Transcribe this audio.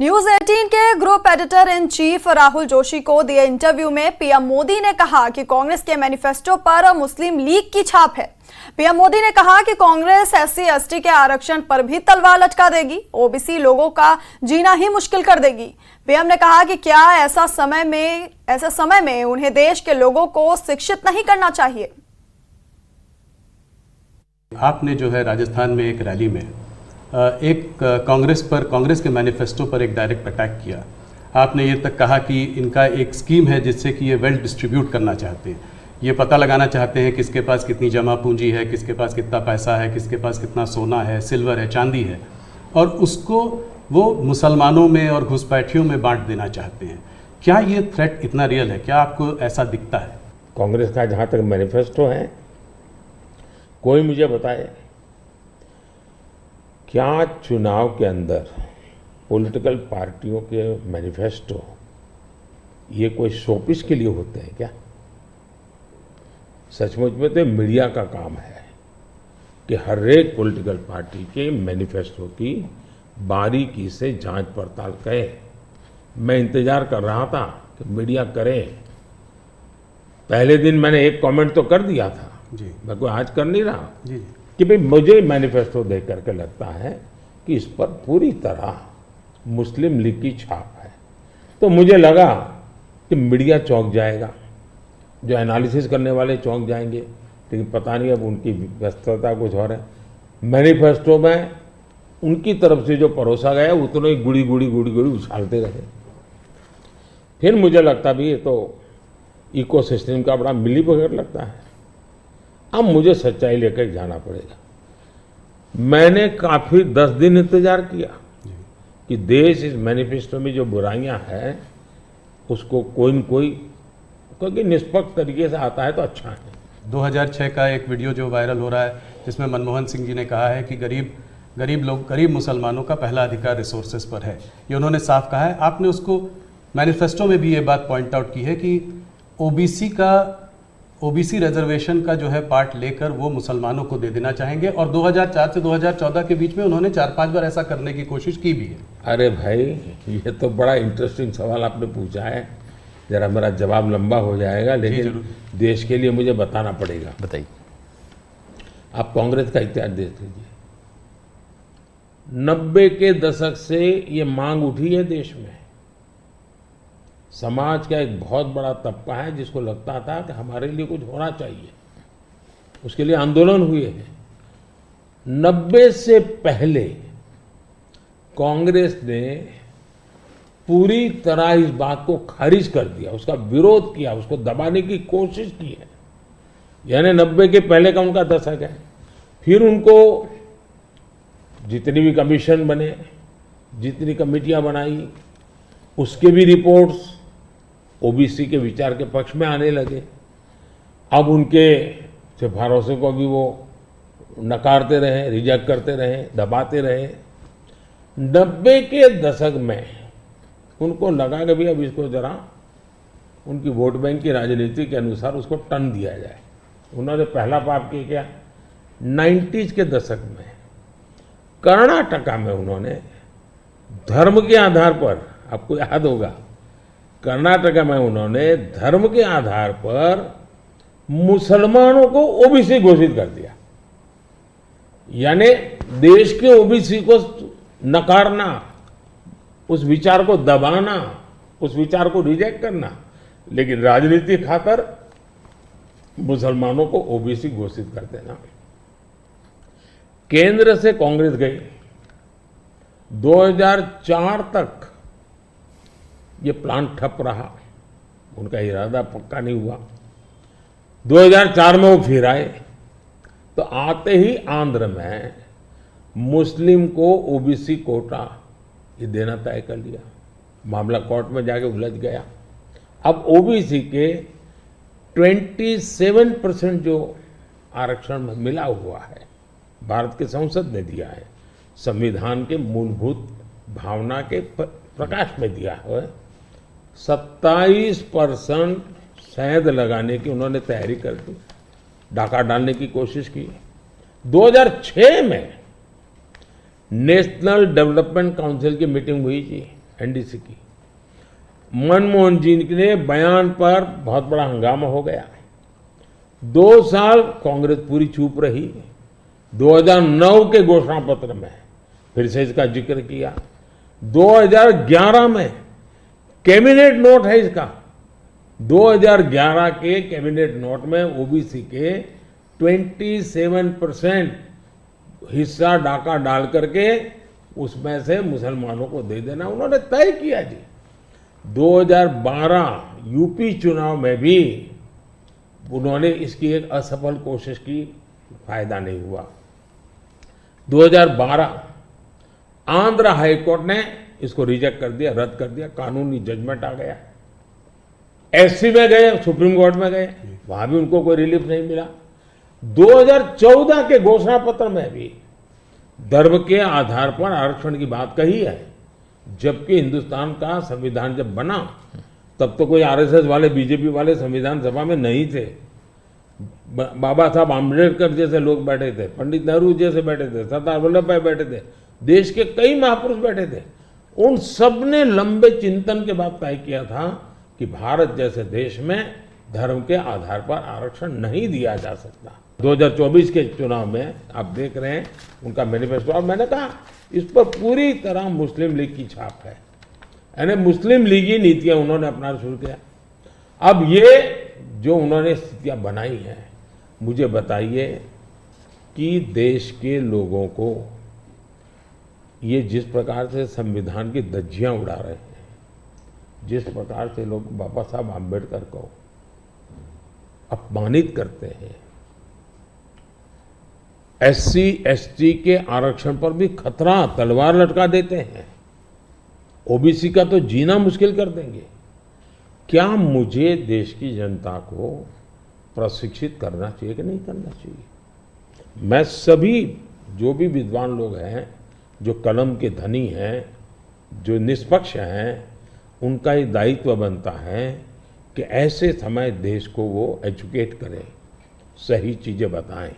News 18 के group editor in chief Rahul Joshi को दिए इंटरव्यू में पीएम मोदी ने कहा कि कांग्रेस के मैनिफेस्टो पर मुस्लिम लीग की छाप है। पीएम मोदी ने कहा कि कांग्रेस SC/ST के आरक्षण पर भी तलवार लटका देगी, ओबीसी लोगों का जीना ही मुश्किल कर देगी। पीएम ने कहा कि क्या ऐसे समय में उन्हें देश के लोगों को शिक्षित नहीं करना चाहिए। आपने जो है राजस्थान में एक रैली में एक कांग्रेस के मैनिफेस्टो पर एक डायरेक्ट अटैक किया। आपने ये तक कहा कि इनका एक स्कीम है जिससे कि ये वेल्थ डिस्ट्रीब्यूट करना चाहते हैं, ये पता लगाना चाहते हैं किसके पास कितनी जमा पूंजी है, किसके पास कितना पैसा है, किसके पास कितना सोना है, सिल्वर है, चांदी है, और उसको वो मुसलमानों में और घुसपैठियों में बांट देना चाहते हैं। क्या ये थ्रेट इतना रियल है? क्या आपको ऐसा दिखता है? कांग्रेस का जहाँ तक मैनिफेस्टो है, कोई मुझे बताए क्या चुनाव के अंदर पॉलिटिकल पार्टियों के मैनिफेस्टो ये कोई शोपीस के लिए होते हैं क्या? सचमुच में तो मीडिया का काम है कि हर एक पॉलिटिकल पार्टी के मैनिफेस्टो की बारीकी से जांच पड़ताल करे। मैं इंतजार कर रहा था कि मीडिया करे। पहले दिन मैंने एक कमेंट तो कर दिया था जी, मैं कोई आज कर नहीं रहा जी, कि भाई मुझे मैनिफेस्टो देख करके लगता है कि इस पर पूरी तरह मुस्लिम लीग की छाप है। तो मुझे लगा कि मीडिया चौंक जाएगा, जो एनालिसिस करने वाले चौंक जाएंगे, लेकिन पता नहीं अब उनकी व्यस्तता कुछ और है। मैनिफेस्टो में उनकी तरफ से जो परोसा गया उतना ही गुड़ी गुड़ी उछालते रहे। फिर मुझे लगता भी ये तो इकोसिस्टम का बड़ा मिलीबग लगता है। अब मुझे सच्चाई लेकर जाना पड़ेगा। मैंने काफी 10 दिन इंतजार किया कि देश इस मैनिफेस्टो में जो बुराइयां हैं उसको कोई न कोई, क्योंकि निष्पक्ष तरीके से आता है तो अच्छा है। 2006 का एक वीडियो जो वायरल हो रहा है जिसमें मनमोहन सिंह जी ने कहा है कि गरीब मुसलमानों का पहला अधिकार रिसोर्सेज पर है, ये उन्होंने साफ कहा है। आपने उसको मैनिफेस्टो में भी ये बात पॉइंट आउट की है कि ओबीसी रिजर्वेशन का जो है पार्ट लेकर वो मुसलमानों को दे देना चाहेंगे, और 2004 से 2014 के बीच में उन्होंने 4-5 बार ऐसा करने की कोशिश की भी है। अरे भाई, ये तो बड़ा इंटरेस्टिंग सवाल आपने पूछा है। जरा मेरा जवाब लंबा हो जाएगा, लेकिन देश के लिए मुझे बताना पड़ेगा। बताइए। आप कांग्रेस का इतिहास देख लीजिए। 90 के दशक से ये मांग उठी है देश में। समाज का एक बहुत बड़ा तबका है जिसको लगता था कि हमारे लिए कुछ होना चाहिए, उसके लिए आंदोलन हुए हैं। 90 से पहले कांग्रेस ने पूरी तरह इस बात को खारिज कर दिया, उसका विरोध किया, उसको दबाने की कोशिश की है। यानी 90 के पहले का उनका दशक है। फिर उनको जितनी भी कमीशन बने, जितनी कमेटियां बनाई, उसके भी रिपोर्ट्स ओबीसी के विचार के पक्ष में आने लगे। अब उनके सिफारिशों को भी वो नकारते रहे, रिजेक्ट करते रहे, दबाते रहे। 90 के दशक में उनको लगा कि भी अब इसको जरा उनकी वोट बैंक की राजनीति के अनुसार उसको टर्न दिया जाए। उन्होंने पहला पाप किया 90s के दशक में कर्नाटका में उन्होंने धर्म के आधार पर, आपको याद होगा, कर्नाटका में उन्होंने धर्म के आधार पर मुसलमानों को ओबीसी घोषित कर दिया। यानी देश के ओबीसी को नकारना, उस विचार को दबाना, उस विचार को रिजेक्ट करना, लेकिन राजनीति खातर मुसलमानों को ओबीसी घोषित कर देना। केंद्र से कांग्रेस गई, 2004 तक ये प्लान ठप रहा, उनका इरादा पक्का नहीं हुआ। 2004 में वो फिर आए, तो आते ही आंध्र में मुस्लिम को ओबीसी कोटा ये देना तय कर लिया। मामला कोर्ट में जाके उलझ गया। अब ओबीसी के 27% जो आरक्षण मिला हुआ है, भारत की संसद ने दिया है, संविधान के मूलभूत भावना के प्रकाश में दिया है। 27% शहद लगाने की उन्होंने तैयारी कर दी, डाका डालने की कोशिश की। 2006 में नेशनल डेवलपमेंट काउंसिल की मीटिंग हुई थी एनडीसी की। मनमोहन जी के बयान पर बहुत बड़ा हंगामा हो गया। 2 साल कांग्रेस पूरी चुप रही। 2009 के घोषणा पत्र में फिर से इसका जिक्र किया। 2011 में कैबिनेट नोट है इसका। 2011 के कैबिनेट नोट में ओबीसी के 27% हिस्सा डाका डाल करके उसमें से मुसलमानों को दे देना उन्होंने तय किया जी। 2012 यूपी चुनाव में भी उन्होंने इसकी एक असफल कोशिश की, फायदा नहीं हुआ। 2012 आंध्र हाईकोर्ट ने इसको रिजेक्ट कर दिया, रद्द कर दिया, कानूनी जजमेंट आ गया। एससी में गए, सुप्रीम कोर्ट में गए, वहां भी उनको कोई रिलीफ नहीं मिला। 2014 के घोषणा पत्र में भी धर्म के आधार पर आरक्षण की बात कही है, जबकि हिंदुस्तान का संविधान जब बना तब तो कोई आरएसएस वाले, बीजेपी वाले संविधान सभा में नहीं थे। बाबा साहब आम्बेडकर जैसे लोग बैठे थे, पंडित नेहरू जैसे बैठे थे, सरदार वल्लभ भाई बैठे थे, देश के कई महापुरुष बैठे थे। उन सब ने लंबे चिंतन के बाद तय किया था कि भारत जैसे देश में धर्म के आधार पर आरक्षण नहीं दिया जा सकता। 2024 के चुनाव में आप देख रहे हैं उनका मैनिफेस्टो, और मैंने कहा इस पर पूरी तरह मुस्लिम लीग की छाप है, यानी मुस्लिम लीगी नीतियां उन्होंने अपनाना शुरू किया। अब ये जो उन्होंने स्थितियां बनाई हैं, मुझे बताइए कि देश के लोगों को ये जिस प्रकार से संविधान की धज्जियां उड़ा रहे हैं, जिस प्रकार से लोग बाबा साहब आम्बेडकर को अपमानित करते हैं, एससी एसटी के आरक्षण पर भी खतरा, तलवार लटका देते हैं, ओबीसी का तो जीना मुश्किल कर देंगे। क्या मुझे देश की जनता को प्रशिक्षित करना चाहिए कि नहीं करना चाहिए? मैं सभी जो भी विद्वान लोग हैं, जो कलम के धनी हैं, जो निष्पक्ष हैं, उनका ये दायित्व बनता है कि ऐसे समय देश को वो एजुकेट करें, सही चीजें बताएं।